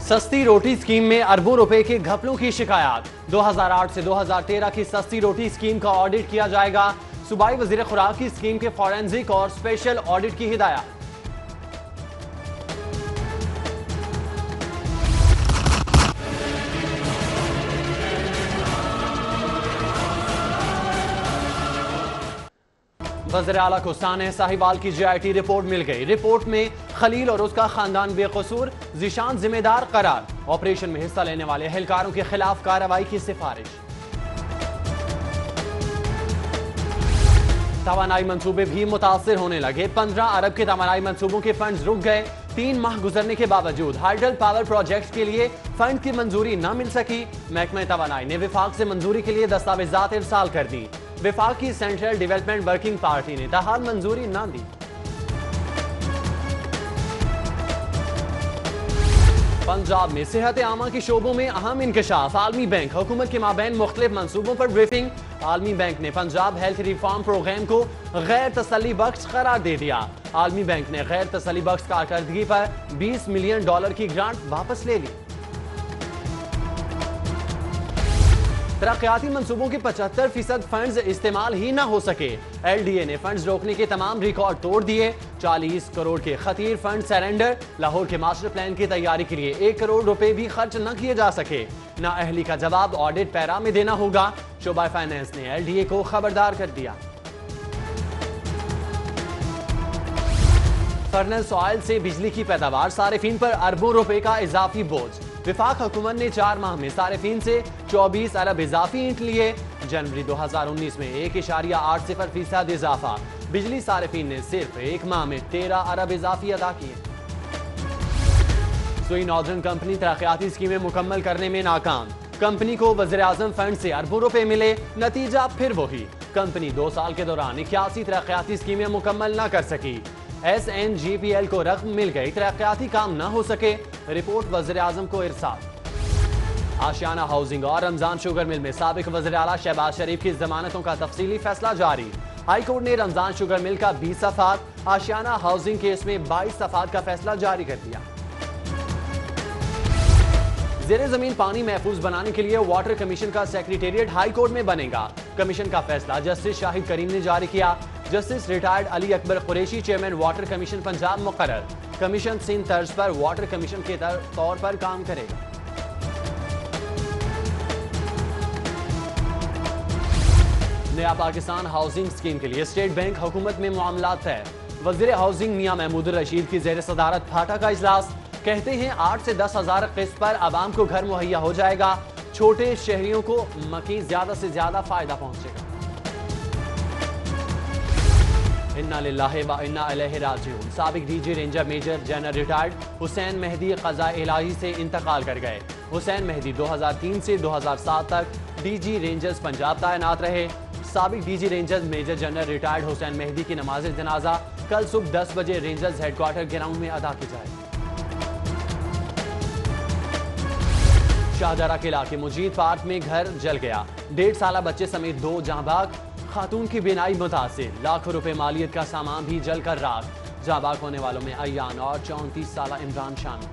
सस्ती रोटी स्कीम में अरबों रुपए के घपलों की शिकायत। 2008 से 2013 की सस्ती रोटी स्कीम का ऑडिट किया जाएगा। सूबाई वजीर खुराक की स्कीम के फॉरेंसिक और स्पेशल ऑडिट की हिदायत। वज़ीर आला को साने साहिवाल की JIT रिपोर्ट मिल गई। रिपोर्ट में खलील और उसका खानदान बेकसूर, ज़ीशान जिम्मेदार करार। ऑपरेशन में हिस्सा लेने वाले एहलकारों के खिलाफ कार्रवाई की सिफारिश। तवानाई मंसूबे भी मुतासिर होने लगे। 15 अरब के तवानाई मंसूबों के फंड्स रुक गए। 3 माह गुजरने के बावजूद हाइडल पावर प्रोजेक्ट के लिए फंड की मंजूरी न मिल सकी। महकमा तवानाई ने विफाक से मंजूरी के लिए दस्तावेजात इरसाल कर दी। विफाक की सेंट्रल डेवलपमेंट वर्किंग पार्टी ने ताहाल मंजूरी न दी। पंजाब में सेहत आमा के शोबों में अहम इंकशाफ। आलमी बैंक हुकूमत के माबैन मुख्तलिफ मंसूबों पर ब्रीफिंग। आलमी बैंक ने पंजाब हेल्थ रिफॉर्म प्रोग्राम को गैर तसल्ली बख्श करार दे दिया। आलमी बैंक ने गैर तसल्ली बख्श कारकर्दगी पर $20 मिलियन की ग्रांट वापस ले ली। तरक्याती मंसूबों के 75% फंड्स इस्तेमाल ही ना हो सके। LDA ने फंड्स रोकने के तमाम रिकॉर्ड तोड़ दिए। 40 करोड़ के खतीर फंड सरेंडर। लाहौर के मास्टर प्लान की तैयारी के लिए 1 करोड़ रुपए भी खर्च न किए जा सके। ना अहली का जवाब ऑडिट पैरा में देना होगा। शोबा फाइनेंस ने LDA को खबरदार कर दिया। फर्नेस ऑयल से बिजली की पैदावार, सारिफीन पर अरबों रुपए का इजाफी बोझ। विफाक हुकूमत ने 4 माह में सारिफीन से 24 अरब इजाफी ईंट लिए। जनवरी 2019 में 1.80% इजाफा। बिजली सारिफीन ने सिर्फ 1 माह में 13 अरब इजाफी अदा किए। सुई नॉर्दर्न कंपनी तरक्याती स्कीमें मुकम्मल करने में नाकाम। कंपनी को वज़ीर आज़म फंड से अरबों रुपए मिले, नतीजा फिर वही। कंपनी 2 साल के दौरान 81 तरक्याती स्कीमें मुकम्मल न कर सकी। SNGPL को रकम मिल गई, तरक्याती काम न हो सके। रिपोर्ट वज़ीर आज़म को इरसाल। आशियाना हाउसिंग और रमजान शुगर मिल में साबिक वज़ीर आला शहबाज शरीफ की जमानतों का तफसीली फैसला जारी। हाई कोर्ट ने रमजान शुगर मिल का 20 सफात, आशियाना हाउसिंग केस में 22 सफात का फैसला जारी कर दिया। ज़ेरे ज़मीन पानी महफूज बनाने के लिए वाटर कमीशन का सेक्रेटेरिएट हाई कोर्ट में बनेगा। कमीशन का फैसला जस्टिस शाहिद करीम ने जारी किया। Justice retired Ali Akbar Qureshi chairman water commission Punjab मुकर्रर। कमीशन सिंध तर्ज पर वाटर कमीशन के तौर पर काम करेगा। नया पाकिस्तान हाउसिंग स्कीम के लिए स्टेट बैंक हुकूमत में मामलात तय। वजीर हाउसिंग मियां महमूद रशीद की जेर सदारत फाटा का इजलास। कहते हैं 8 से 10 हज़ार किस्त पर आवाम को घर मुहैया हो जाएगा। छोटे शहरियों को मकीन ज्यादा से ज्यादा फायदा पहुंचेगा। इन्ना लिल्लाहि व इन्ना इलैहि राजिऊन। साबिक DG ranger major general retired Hussain Mehdi क़ज़ा इलाही से इंतकाल कर गए। हुसैन मेहदी 2003 से 2007 तक DG रेंजर्स पंजाब तैनात रहे। साबिक DG Rangers major general retired Hussain Mehdi की नमाज जनाजा कल सुबह 10 बजे रेंजर्स हेडक्वार्टर ग्राउंड में अदा की जाएगी। शाहजरा किला के मुजीद पार्क में घर जल गया। 1.5 साला बच्चे समेत 2 जांबाग। खातून की बिनाई मुतासिर। लाखों रुपए मालियत का सामान भी जलकर राख। जांबाग होने वालों में अयान और 34 साला इमरान शामिल।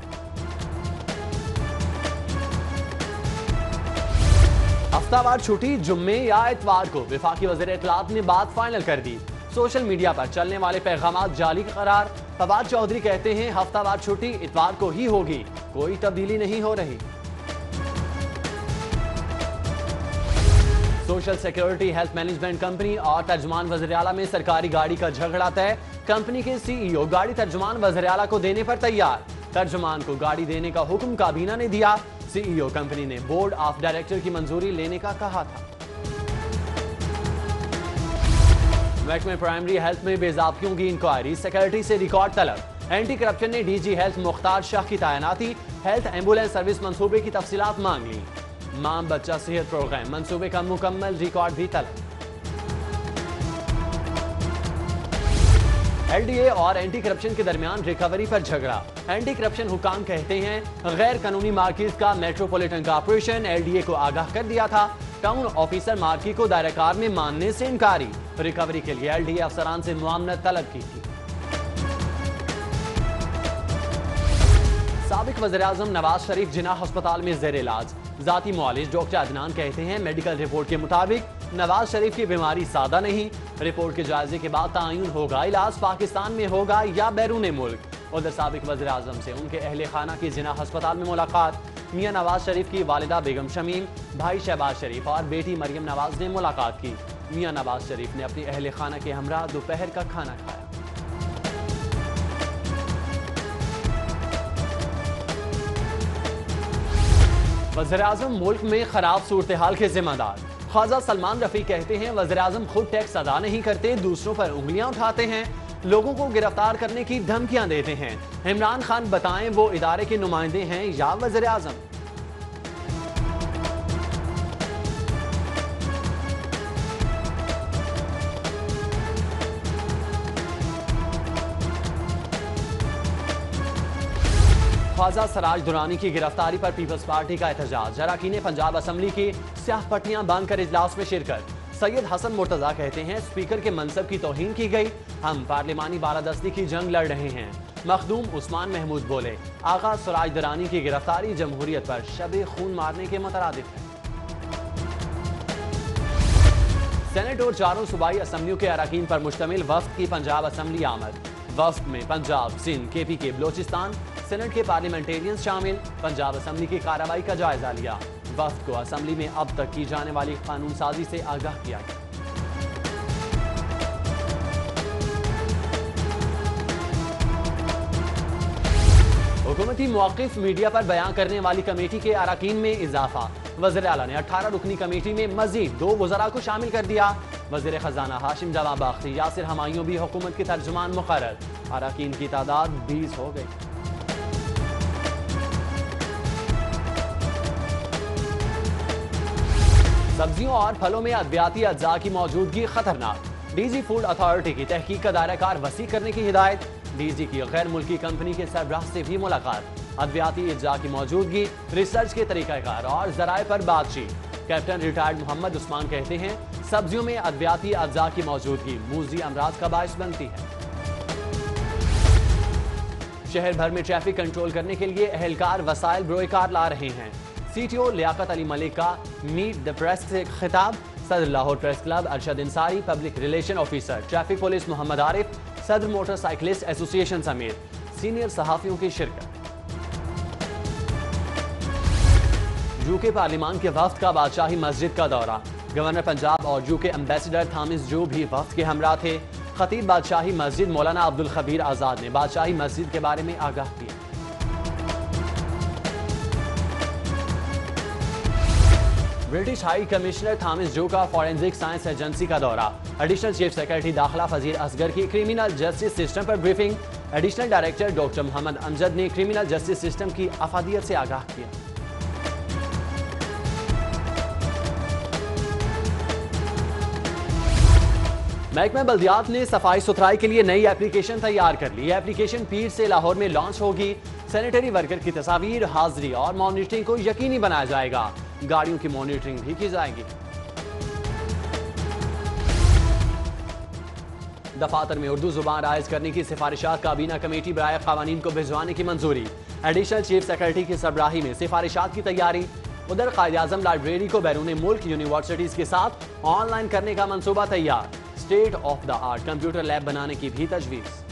हफ्तावार छुट्टी जुम्मे या इतवार को। वफाकी वज़ीर इत्तलात ने बात फाइनल कर दी। सोशल मीडिया पर चलने वाले पैगाम जाली करार। फवाद चौधरी कहते हैं हफ्तावार छुट्टी इतवार को ही होगी, कोई तब्दीली नहीं हो रही। Social security health management company और तर्जुमान वज़ीर आला में सरकारी गाड़ी का झगड़ा तय। कंपनी के CEO गाड़ी तर्जुमान वज़ीर आला को देने पर तैयार। तर्जुमान को गाड़ी देने का हुक्म काबीना ने दिया। CEO कंपनी ने बोर्ड ऑफ डायरेक्टर की मंजूरी लेने का कहा था। महकमे प्राइमरी हेल्थ में बेज़ाब्तियों की इंक्वायरी, सेक्रेटरी से रिकॉर्ड तलब। एंटी करप्शन ने DG हेल्थ मुख्तार शाह की तैनाती। हेल्थ एम्बुलेंस सर्विस मंसूबे की तफसीलात मांग ली। मां बच्चा सेहत प्रोग्राम मंसूबे का मुकम्मल रिकॉर्ड भी तलब। LDA और एंटी करप्शन के दरमियान रिकवरी पर झगड़ा। एंटी करप्शन हुकाम कहते हैं गैर कानूनी मार्किट का मेट्रोपॉलिटन कॉर्पोरेशन LDA को आगाह कर दिया था। टाउन ऑफिसर मार्की को दायराकार में मानने से इनकारी। रिकवरी के लिए LDA अफसरान से मुआवनत तलब की थी। साबिक वज़ीर-ए-आज़म नवाज शरीफ जिन्ना अस्पताल में ज़ेर इलाज। जाती मुआलिज डॉक्टर अदनान कहते हैं मेडिकल रिपोर्ट के मुताबिक नवाज शरीफ की बीमारी सादा नहीं। रिपोर्ट के जायजे के बाद तायुन होगा इलाज पाकिस्तान में होगा या बैरून मुल्क। उधर साबिक वज़ीर-ए-आज़म से उनके अहले खाना की जिन्ना अस्पताल में मुलाकात। मियां नवाज शरीफ की वालिदा बेगम शमीम, भाई शहबाज शरीफ और बेटी मरियम नवाज ने मुलाकात की। मियां नवाज शरीफ ने अपने अहले खाना के हमरा दोपहर का खाना खाया। वज़ीर-ए-आज़म मुल्क में खराब सूरत हाल के जिम्मेदार। ख्वाजा सलमान रफी कहते हैं वज़ीर-ए-आज़म खुद टैक्स अदा नहीं करते, दूसरों पर उंगलियां उठाते हैं, लोगों को गिरफ्तार करने की धमकियां देते हैं। इमरान खान बताएं वो इदारे के नुमाइंदे हैं या वज़ीर-ए-आज़म। ख्वाजा सराज दुरानी की गिरफ्तारी पर पीपल्स पार्टी का एहतजाज। अरकान पंजाब असम्बली की स्याह पट्टियां बांधकर इजलास में शिरकत। सैयद हसन मुर्तजा कहते हैं स्पीकर के मनसब की तौहीन की गई, हम पार्लिमानी बालादस्ती की जंग लड़ रहे हैं। मखदूम उस्मान महमूद बोले आगा सराज दुरानी की गिरफ्तारी जमहूरियत पर शब खून मारने के मुतरादिफ है। सेनेट और चारों सूबाई असम्बलियों के अरकान पर मुश्तमिल वफ्द की पंजाब असम्बली आमद। वफ्द में पंजाब, सिंध, KP के बलोचिस्तान, सेनेट के पार्लियामेंटेरियन शामिल। पंजाब असम्बली की कार्रवाई का जायजा लिया। वफ्द को असम्बली में अब तक की जाने वाली कानून साजी से आगाह किया गया। हुकूमती मौक़िफ़ मीडिया पर बयान करने वाली कमेटी के अरकान में इजाफा। वज़ीर आला ने 18 रुकनी कमेटी में मजीद 2 वज़रा को शामिल कर दिया। वज़ीर खजाना हाशिम जवाब बाख्ती, यासिर हमायूं भी हुकूमत के तर्जुमान मुकर्रर। अरकान की तादाद 20 हो गई। सब्जियों और फलों में अद्वियाती अज्जा की मौजूदगी खतरनाक। DG फूड अथॉरिटी की तहकीक का दायरा कार वसी करने की हिदायत। DG की गैर मुल्की कंपनी के सरबराह से भी मुलाकात। अद्वियाती अज्जा की मौजूदगी, रिसर्च के तरीकाकार और जराए पर बातचीत। कैप्टन रिटायर्ड मोहम्मद उस्मान कहते हैं सब्जियों में अद्वियाती अज्जा की मौजूदगी मूजी अमराज का बायस बनती है। शहर भर में ट्रैफिक कंट्रोल करने के लिए अहलकार वसाइल ब्रोयकार ला रहे हैं। CTO लियाकत अली मलिक का मीट द प्रेस से खिताब। सदर Lahore press club Arshad Ansari, public relation officer traffic police Mohammad Arif, सदर मोटरसाइकिलिस्ट एसोसिएशन समेत सीनियर सहाफियों की शिरकत। यूके पार्लिमान के वफ्द का बादशाही मस्जिद का दौरा। गवर्नर पंजाब और यूके एम्बेसडर थामिस जो भी वफ्द के हमरा थे। खतीब बादशाही मस्जिद मौलाना अब्दुल खबीर आजाद ने बादशाही मस्जिद के बारे में आगाह किया। ब्रिटिश हाई कमिश्नर थामिस जो का फॉरेंसिक साइंस एजेंसी का दौरा। एडिशनल चीफ सेक्रेटरी दाखिला फजील असगर की क्रिमिनल जस्टिस सिस्टम पर briefing. Additional director doctor Mohammad Amjad ने क्रिमिनल जस्टिस सिस्टम की अफादियत से आगाह किया। महकमा बल्दियात ने सफाई सुथराई के लिए नई एप्लीकेशन तैयार कर ली। एप्लीकेशन पीर से लाहौर में लॉन्च होगी। सैनिटरी वर्कर की तस्वीर, हाजिरी और मॉनिटरिंग को यकीनी बनाया जाएगा। गाड़ियों की मॉनिटरिंग भी की जाएगी। दफातर में उर्दू जुबान राइज करने की सिफारिशात काबीना कमेटी बराए कवानीन को भिजवाने की मंजूरी। एडिशनल चीफ सेक्रेटरी की सरबराही में सिफारिशात की तैयारी। उधर कायद-ए-आज़म लाइब्रेरी को बैरून मुल्क यूनिवर्सिटीज के साथ ऑनलाइन करने का मंसूबा तैयार। State of the art computer lab बनाने की भी तजवीज़।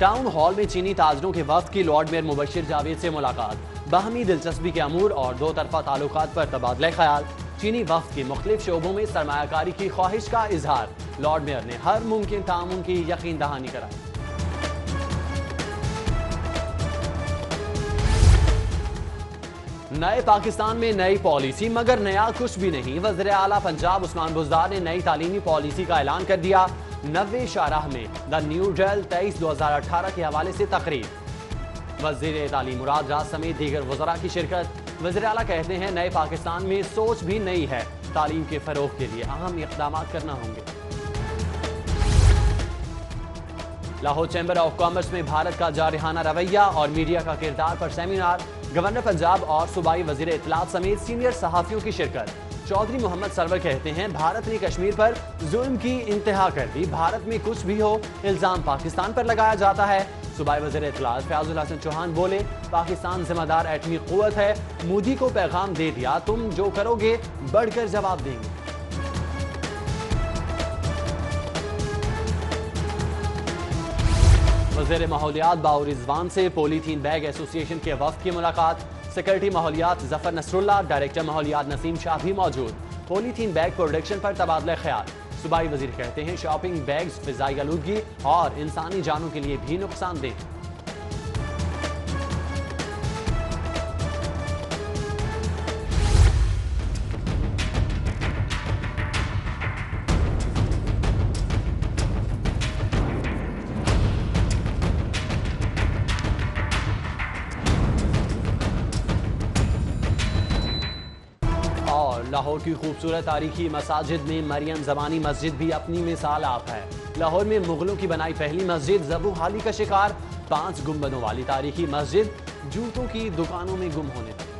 टाउन हॉल में चीनी ताजरों के वफ्द की लॉर्ड मेयर मुबशिर जावेद से मुलाकात। बाहमी दिलचस्पी के अमूर और दो तरफा ताल्लुकात पर तबादला ख्याल। चीनी वफ्द की मुख्तलिफ शोबों में सरमायाकारी की ख्वाहिश का इजहार। लॉर्ड मेयर ने हर मुमकिन तामुन की यकीन दहानी कराई। नए पाकिस्तान में नई पॉलिसी मगर नया कुछ भी नहीं। वज़ीर आला पंजाब उस्मान बुज़दार ने नई तालीमी पॉलिसी का ऐलान कर दिया। 90 शाहराह में द न्यू डेल 23/2018 के हवाले से तकरीब। वज़ीर तालीम मुराद राज समेत दीगर वज़रा की शिरकत। वज़ीर आला कहते हैं नए पाकिस्तान में सोच भी नई है। तालीम के फरोग के लिए अहम इक़दाम करना होंगे। लाहौर चैम्बर ऑफ कॉमर्स में भारत का जारहाना रवैया और मीडिया का किरदार पर सेमिनार। गवर्नर पंजाब और सूबाई वजीर इत्तलात समेत सीनियर सहाफियों की शिरकत। चौधरी मोहम्मद सरवर कहते हैं, भारत ने कश्मीर पर जुल्म की इंतहा कर दी। भारत में कुछ भी हो, इल्जाम पाकिस्तान पर लगाया जाता है। सूबाई वजीर इत्तलात फयाजुल हसन चौहान बोले, पाकिस्तान जिम्मेदार एटमी कुव्वत है। मोदी को पैगाम दे दिया, तुम जो करोगे बढ़कर जवाब देंगे। वज़ीर माहौलियात बाउर रिजवान से पॉलीथीन बैग एसोसिएशन के वफ़द की मुलाकात। सेक्रेटरी माहौलियात जफर नसरुल्लाह, डायरेक्टर माहौलियात नसीम शाह भी मौजूद। पॉलीथीन बैग प्रोडक्शन पर तबादला ख्याल। सूबाई वजीर कहते हैं, शॉपिंग बैग्स फिजाई आलूदगी और इंसानी जानों के लिए भी नुकसानदेह। लाहौर की खूबसूरत तारीखी मसाजिद में मरियम ज़मानी मस्जिद भी अपनी मिसाल आप है। लाहौर में मुगलों की बनाई पहली मस्जिद ज़बू हाली का शिकार। 5 गुंबदों वाली तारीखी मस्जिद जूतों की दुकानों में गुम होने लगी।